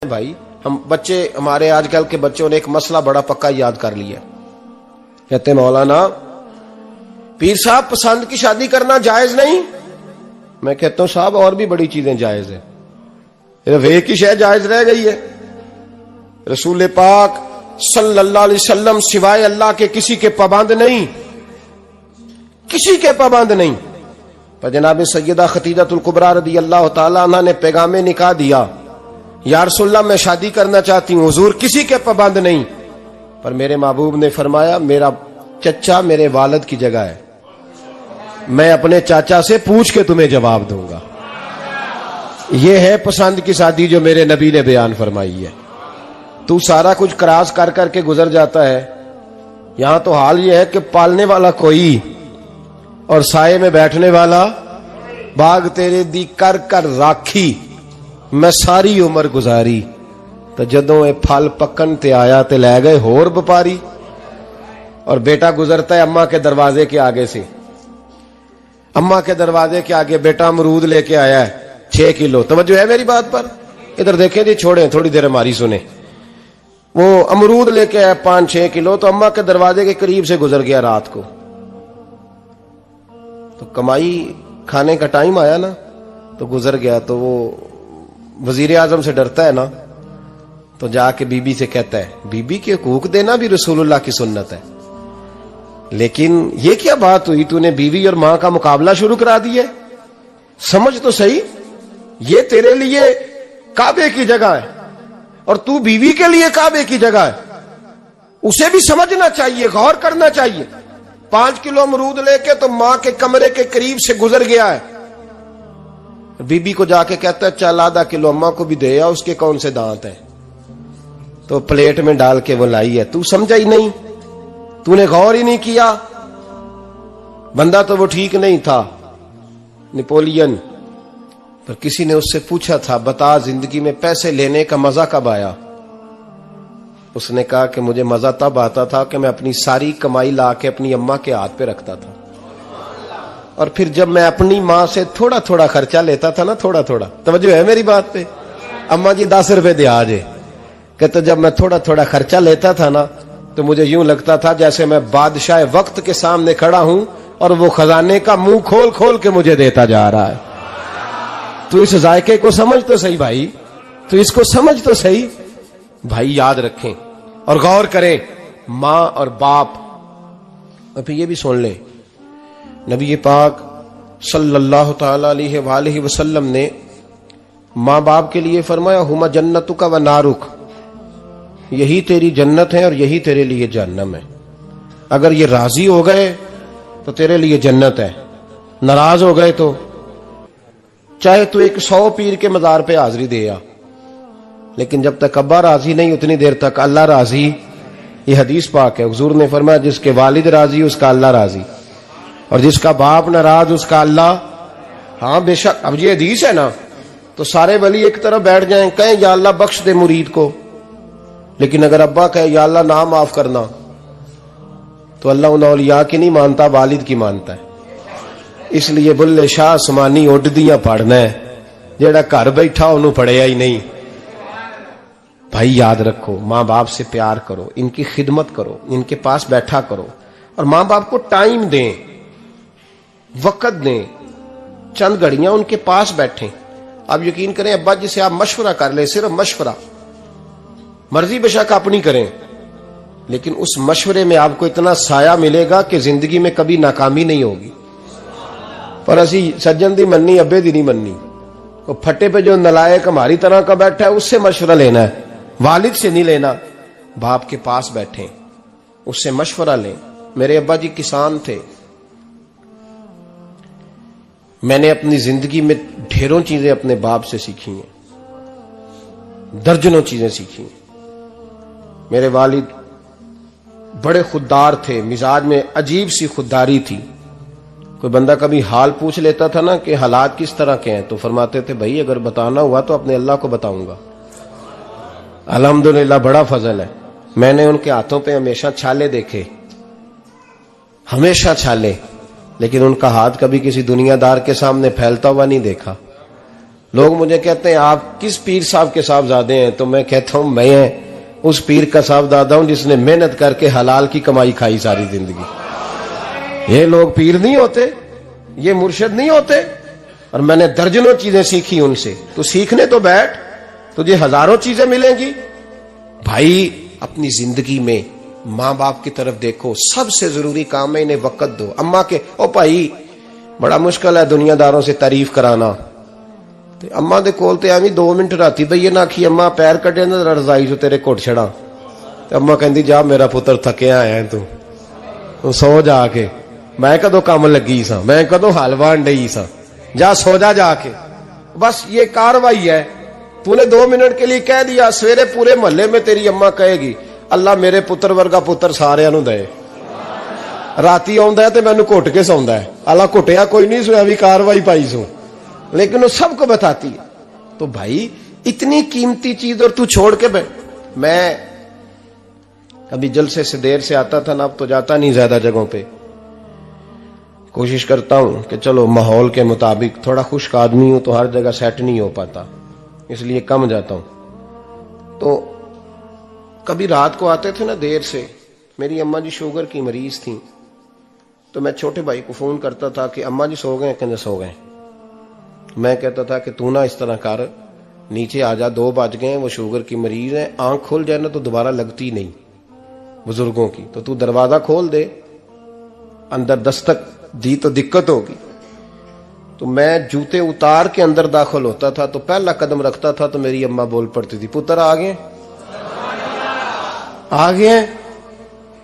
بھائی ہم بچے، ہمارے آج کل کے بچوں نے ایک مسئلہ بڑا پکا یاد کر لیا، کہتے ہیں مولانا پیر صاحب پسند کی شادی کرنا جائز نہیں. میں کہتا ہوں صاحب اور بھی بڑی چیزیں جائز ہیں، صرف ایک ہی شے جائز رہ گئی ہے. رسول پاک صلی اللہ علیہ وسلم سوائے اللہ کے کسی کے پابند نہیں، کسی کے پابند نہیں. پر جناب سیدہ خدیجہ الکبریٰ رضی اللہ تعالی عنہ نے پیغام نکاح دیا، یا رسول اللہ میں شادی کرنا چاہتی ہوں، حضور کسی کے پابند نہیں. پر میرے محبوب نے فرمایا میرا چچا میرے والد کی جگہ ہے، میں اپنے چاچا سے پوچھ کے تمہیں جواب دوں گا. یہ ہے پسند کی شادی جو میرے نبی نے بیان فرمائی ہے. تو سارا کچھ کراس کر کر کے گزر جاتا ہے. یہاں تو حال یہ ہے کہ پالنے والا کوئی اور سائے میں بیٹھنے والا. باغ تیرے دی کر کر راکھی میں ساری عمر گزاری، تو جدوں اے پھل پکن تے آیا تے لے گئے ہور بپاری. اور بیٹا گزرتا ہے اماں کے دروازے کے آگے سے، اماں کے دروازے کے آگے بیٹا امرود لے کے آیا ہے 6 کلو. توجہ ہے میری بات پر؟ ادھر دیکھیں جی، چھوڑیں تھوڑی دیر ہماری سنیں. وہ امرود لے کے آیا 5-6 کلو، تو اماں کے دروازے کے قریب سے گزر گیا رات کو. تو کمائی کھانے کا ٹائم آیا نا، تو گزر گیا. تو وہ وزیر اعظم سے ڈرتا ہے نا، تو جا کے بی بی سے کہتا ہے بی بی کے حقوق دینا بھی رسول اللہ کی سنت ہے. لیکن یہ کیا بات ہوئی، تو نے بیوی اور ماں کا مقابلہ شروع کرا دیا ہے؟ سمجھ تو صحیح، یہ تیرے لیے کعبے کی جگہ ہے اور تو بیوی کے لیے کعبے کی جگہ ہے. اسے بھی سمجھنا چاہیے، غور کرنا چاہیے. 5 کلو امرود لے کے تو ماں کے کمرے کے قریب سے گزر گیا ہے. بی بی کو جا کے کہتا ہے چل آدھا کلو اماں کو بھی دے آ، اس کے کون سے دانت ہیں. تو پلیٹ میں ڈال کے وہ لائی ہے. تو سمجھا ہی نہیں، تو نے غور ہی نہیں کیا. بندہ تو وہ ٹھیک نہیں تھا، نپولین. پر کسی نے اس سے پوچھا تھا بتا زندگی میں پیسے لینے کا مزہ کب آیا؟ اس نے کہا کہ مجھے مزہ تب آتا تھا کہ میں اپنی ساری کمائی لا کے اپنی اماں کے ہاتھ پہ رکھتا تھا، اور پھر جب میں اپنی ماں سے تھوڑا تھوڑا خرچہ لیتا تھا نا، تھوڑا تھوڑا. توجہ ہے میری بات پہ؟ اماں جی 10 روپے دے آجے. کہتے جب میں تھوڑا تھوڑا خرچہ لیتا تھا نا، تو مجھے یوں لگتا تھا جیسے میں بادشاہ وقت کے سامنے کھڑا ہوں اور وہ خزانے کا منہ کھول کھول کے مجھے دیتا جا رہا ہے. تو اس ذائقے کو سمجھ تو صحیح بھائی، تو اس کو سمجھ تو صحیح بھائی. یاد رکھیں اور غور کریں، ماں اور باپ. اور پھر یہ بھی سن لیں، نبی پاک صلی اللہ تعالی علیہ وآلہ وسلم نے ماں باپ کے لیے فرمایا ہما جنتک و نارک، یہی تیری جنت ہے اور یہی تیرے لیے جہنم ہے. اگر یہ راضی ہو گئے تو تیرے لیے جنت ہے، ناراض ہو گئے تو چاہے تو 100 پیر کے مزار پہ حاضری دے آ، لیکن جب تک ابا راضی نہیں اتنی دیر تک اللہ راضی. یہ حدیث پاک ہے، حضور نے فرمایا جس کے والد راضی اس کا اللہ راضی، اور جس کا باپ ناراض اس کا اللہ. ہاں بے شک. اب یہ حدیث ہے نا، تو سارے ولی ایک طرف بیٹھ جائیں کہیں یا اللہ بخش دے مرید کو، لیکن اگر ابا کہے یا اللہ نہ معاف کرنا، تو اللہ ان اولیاء کی نہیں مانتا، والد کی مانتا ہے. اس لیے بلے شاہ سمانی اڈ دیاں پڑھنا ہے، جیڑا گھر بیٹھا انہوں پڑھیا ہی نہیں. بھائی یاد رکھو، ماں باپ سے پیار کرو، ان کی خدمت کرو، ان کے پاس بیٹھا کرو، اور ماں باپ کو ٹائم دیں، وقت دیں، چند گھڑیاں ان کے پاس بیٹھیں. آپ یقین کریں ابا جی سے آپ مشورہ کر لیں، صرف مشورہ، مرضی بے شک اپنی کریں، لیکن اس مشورے میں آپ کو اتنا سایہ ملے گا کہ زندگی میں کبھی ناکامی نہیں ہوگی. پر اسی سجن دی مننی ابے دی نہیں مننی. وہ پھٹے پہ جو نلائق ہماری طرح کا بیٹھا ہے اس سے مشورہ لینا ہے، والد سے نہیں لینا. باپ کے پاس بیٹھیں، اس سے مشورہ لیں. میرے ابا جی کسان تھے، میں نے اپنی زندگی میں ڈھیروں چیزیں اپنے باپ سے سیکھی ہیں، درجنوں چیزیں سیکھی ہیں. میرے والد بڑے خوددار تھے، مزاج میں عجیب سی خودداری تھی. کوئی بندہ کبھی حال پوچھ لیتا تھا نا کہ حالات کس طرح کے ہیں، تو فرماتے تھے بھائی اگر بتانا ہوا تو اپنے اللہ کو بتاؤں گا. الحمدللہ بڑا فضل ہے، میں نے ان کے ہاتھوں پہ ہمیشہ چھالے دیکھے، ہمیشہ چھالے، لیکن ان کا ہاتھ کبھی کسی دنیا دار کے سامنے پھیلتا ہوا نہیں دیکھا. لوگ مجھے کہتے ہیں آپ کس پیر صاحب کے صاحبزادے ہیں، تو میں کہتا ہوں میں اس پیر کا صاحبزادہ ہوں جس نے محنت کر کے حلال کی کمائی کھائی ساری زندگی. یہ لوگ پیر نہیں ہوتے، یہ مرشد نہیں ہوتے، اور میں نے درجنوں چیزیں سیکھی ان سے. تو سیکھنے تو بیٹھ، تجھے ہزاروں چیزیں ملیں گی. بھائی اپنی زندگی میں ماں باپ کی طرف دیکھو، سب سے ضروری کام ہے انہیں وقت دو. اماں کے او بھائی بڑا مشکل ہے دنیا داروں سے تعریف کرانا. اماں دے کول تے ایویں 2 منٹ راتی بھئی نہ آکھی اماں پیر کٹے نہ رضائی جو تیرے گھٹ چھڑا، تے اماں کہندی جا میرا پتر تھکیا آیا ہے تو سو جا کے، میں کدو کام لگی سا، میں کدو حل وان ڈئی سا، جا سو جا کے. بس یہ کاروائی ہے. تو نے 2 منٹ کے لیے کہہ دیا، سویرے پورے محلے میں تیری اماں کہے گی اللہ میرے پتر ورگا پتر سارے نو دے. راتی آندا ہے تے مینوں گھٹ کے سوندا ہے، اللہ گھٹیا کوئی نہیں سویا بھی کاروائی پائی سو، لیکن وہ سب کو بتاتی ہے. تو بھائی اتنی قیمتی چیز اور تو چھوڑ کے میں ابھی جلسے سے دیر سے آتا تھا نا، اب تو جاتا نہیں زیادہ جگہوں پہ. کوشش کرتا ہوں کہ چلو ماحول کے مطابق، تھوڑا خشک آدمی ہوں تو ہر جگہ سیٹ نہیں ہو پاتا، اس لیے کم جاتا ہوں. تو کبھی رات کو آتے تھے نا دیر سے، میری اماں جی شوگر کی مریض تھیں، تو میں چھوٹے بھائی کو فون کرتا تھا کہ اماں جی سو گئے کہ سو گئے. میں کہتا تھا کہ تو نہ اس طرح کر، نیچے آ جا، 2 بج گئے، وہ شوگر کی مریض ہے، آنکھ کھل جائے نا تو دوبارہ لگتی نہیں بزرگوں کی، تو دروازہ کھول دے، اندر دستک دی تو دقت ہوگی. تو میں جوتے اتار کے اندر داخل ہوتا تھا تو پہلا قدم رکھتا تھا تو میری اماں بول پڑتی تھی پتر آ گئے.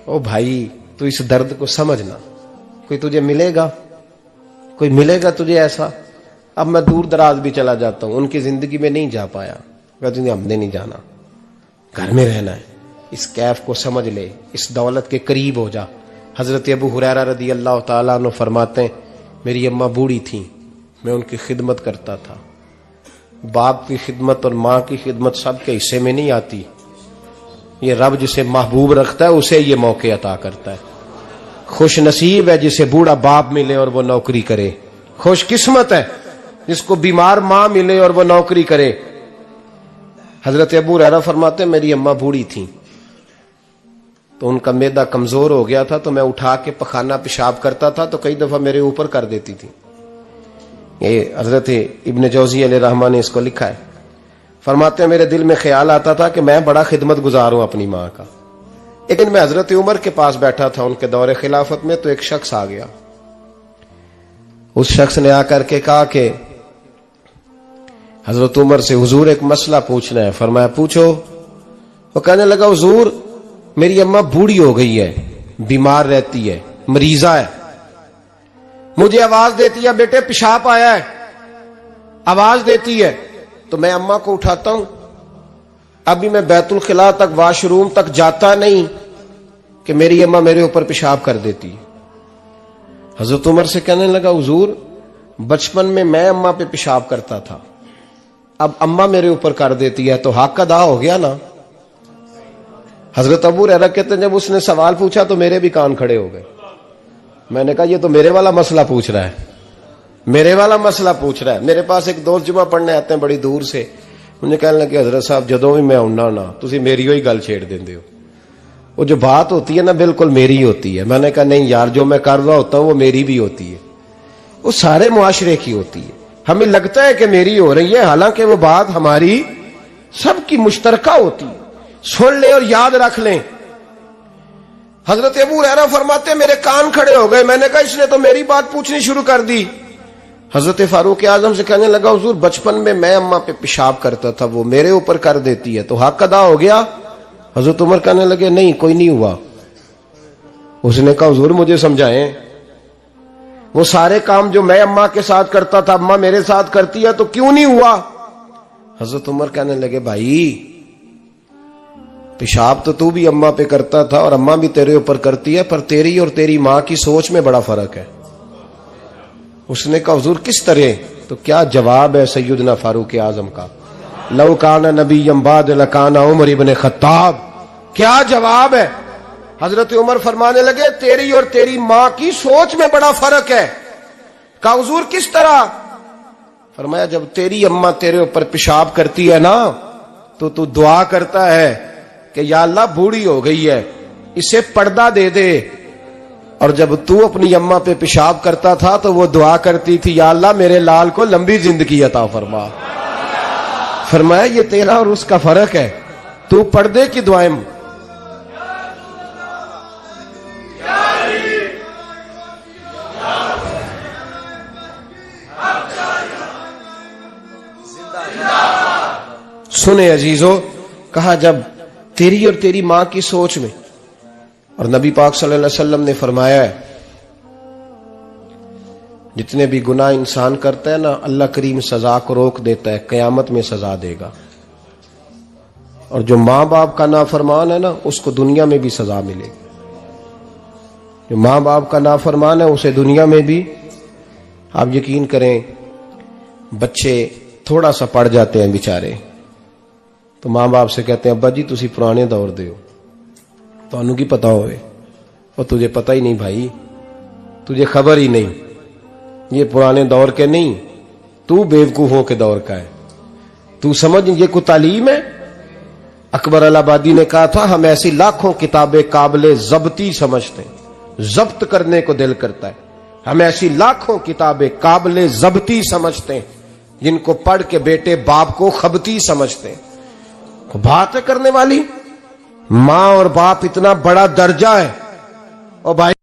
او بھائی تو اس درد کو سمجھنا، کوئی تجھے ملے گا، کوئی ملے گا تجھے ایسا. اب میں دور دراز بھی چلا جاتا ہوں، ان کی زندگی میں نہیں جا پایا، کہتے ہیں ہم نے نہیں جانا، گھر میں رہنا ہے. اس کیف کو سمجھ لے، اس دولت کے قریب ہو جا. حضرت ابو ہریرہ رضی اللہ تعالیٰ عنہ فرماتے ہیں میری اماں بوڑھی تھیں، میں ان کی خدمت کرتا تھا. باپ کی خدمت اور ماں کی خدمت سب کے حصے میں نہیں آتی، یہ رب جسے محبوب رکھتا ہے اسے یہ موقع عطا کرتا ہے. خوش نصیب ہے جسے بوڑھا باپ ملے اور وہ نوکری کرے، خوش قسمت ہے جس کو بیمار ماں ملے اور وہ نوکری کرے. حضرت ابو ہریرہ فرماتے ہیں میری اماں بوڑھی تھیں تو ان کا معدہ کمزور ہو گیا تھا، تو میں اٹھا کے پخانہ پیشاب کرتا تھا تو کئی دفعہ میرے اوپر کر دیتی تھی. یہ حضرت ابن جوزی علیہ رحمہ نے اس کو لکھا ہے. فرماتے ہیں میرے دل میں خیال آتا تھا کہ میں بڑا خدمت گزار ہوں اپنی ماں کا. ایک دن میں حضرت عمر کے پاس بیٹھا تھا ان کے دور خلافت میں، تو ایک شخص آ گیا. اس شخص نے آ کر کے کہا کہ حضرت عمر سے حضور ایک مسئلہ پوچھنا ہے. فرمایا پوچھو. وہ کہنے لگا حضور میری اماں بوڑھی ہو گئی ہے، بیمار رہتی ہے، مریضہ ہے، مجھے آواز دیتی ہے بیٹے پیشاب آیا ہے، آواز دیتی ہے تو میں اماں کو اٹھاتا ہوں. ابھی میں بیت الخلاء تک، واش روم تک جاتا نہیں کہ میری اماں میرے اوپر پیشاب کر دیتی. حضرت عمر سے کہنے لگا حضور بچپن میں اماں پہ پیشاب کرتا تھا، اب اماں میرے اوپر کر دیتی ہے تو حق ادا ہو گیا نا. حضرت ابو ہریرہ کہتے ہیں جب اس نے سوال پوچھا تو میرے بھی کان کھڑے ہو گئے. میں نے کہا یہ تو میرے والا مسئلہ پوچھ رہا ہے، میرے والا مسئلہ پوچھ رہا ہے. میرے پاس ایک دوست جمعہ پڑھنے آتے ہیں بڑی دور سے، مجھے کہنے لگے حضرت صاحب جدوں بھی میں آنا نا تسی میری ہوئی گل چھیڑ دیندے ہو، وہ جو بات ہوتی ہے نا بالکل میری ہوتی ہے. میں نے کہا نہیں یار جو میں کر رہا ہوتا ہوں وہ میری بھی ہوتی ہے، وہ سارے معاشرے کی ہوتی ہے. ہمیں لگتا ہے کہ میری ہو رہی ہے، حالانکہ وہ بات ہماری سب کی مشترکہ ہوتی ہے. سن لیں اور یاد رکھ لیں. حضرت ابو ہریرہ فرماتے میرے کان کھڑے ہو گئے. میں نے کہا اس نے تو میری بات پوچھنی شروع کر دی. حضرت فاروق اعظم سے کہنے لگا حضور بچپن میں اماں پہ پیشاب کرتا تھا، وہ میرے اوپر کر دیتی ہے تو حق ادا ہو گیا. حضرت عمر کہنے لگے نہیں کوئی نہیں ہوا. اس نے کہا حضور مجھے سمجھائیں، وہ سارے کام جو میں اماں کے ساتھ کرتا تھا اماں میرے ساتھ کرتی ہے تو کیوں نہیں ہوا. حضرت عمر کہنے لگے بھائی پیشاب تو بھی اماں پہ کرتا تھا اور اماں بھی تیرے اوپر کرتی ہے، پر تیری اور تیری ماں کی سوچ میں بڑا فرق ہے. اس نے کہا حضور کس طرح؟ تو کیا جواب ہے سیدنا فاروق اعظم کا، لو کان نبی بعد لکان عمر ابن خطاب. کیا جواب ہے؟ حضرت عمر فرمانے لگے تیری اور تیری ماں کی سوچ میں بڑا فرق ہے. کہا حضور کس طرح؟ فرمایا جب تیری اماں تیرے اوپر پیشاب کرتی ہے نا تو تو دعا کرتا ہے کہ یا اللہ بوڑھی ہو گئی ہے اسے پردہ دے دے، اور جب تو اپنی اماں پہ پیشاب کرتا تھا تو وہ دعا کرتی تھی یا اللہ میرے لال کو لمبی زندگی عطا فرما۔ فرمایا یہ تیرا اور اس کا فرق ہے، تو پردے کی دعائیں سنے عزیزو، کہا جب تیری اور تیری ماں کی سوچ میں، اور نبی پاک صلی اللہ علیہ وسلم نے فرمایا ہے جتنے بھی گناہ انسان کرتا ہے نا اللہ کریم سزا کو روک دیتا ہے، قیامت میں سزا دے گا، اور جو ماں باپ کا نافرمان ہے نا اس کو دنیا میں بھی سزا ملے گی، جو ماں باپ کا نافرمان ہے اسے دنیا میں بھی۔ آپ یقین کریں بچے تھوڑا سا پڑ جاتے ہیں بیچارے تو ماں باپ سے کہتے ہیں ابا جی تسی پرانے دور دے ہو تو انہوں کی پتا ہوئے، اور تجھے پتہ ہی نہیں بھائی، تجھے خبر ہی نہیں، یہ پرانے دور کے نہیں، تو بیوقوفوں کے دور کا ہے، تو سمجھ یہ کوئی تعلیم ہے۔ اکبر الہآبادی نے کہا تھا ہم ایسی لاکھوں کتابیں قابل ضبطی سمجھتے ہیں، ضبط کرنے کو دل کرتا ہے، ہم ایسی لاکھوں کتابیں قابل ضبطی سمجھتے ہیں جن کو پڑھ کے بیٹے باپ کو خبتی سمجھتے ہیں۔ بات کرنے والی ماں اور باپ اتنا بڑا درجہ ہے، اور بھائی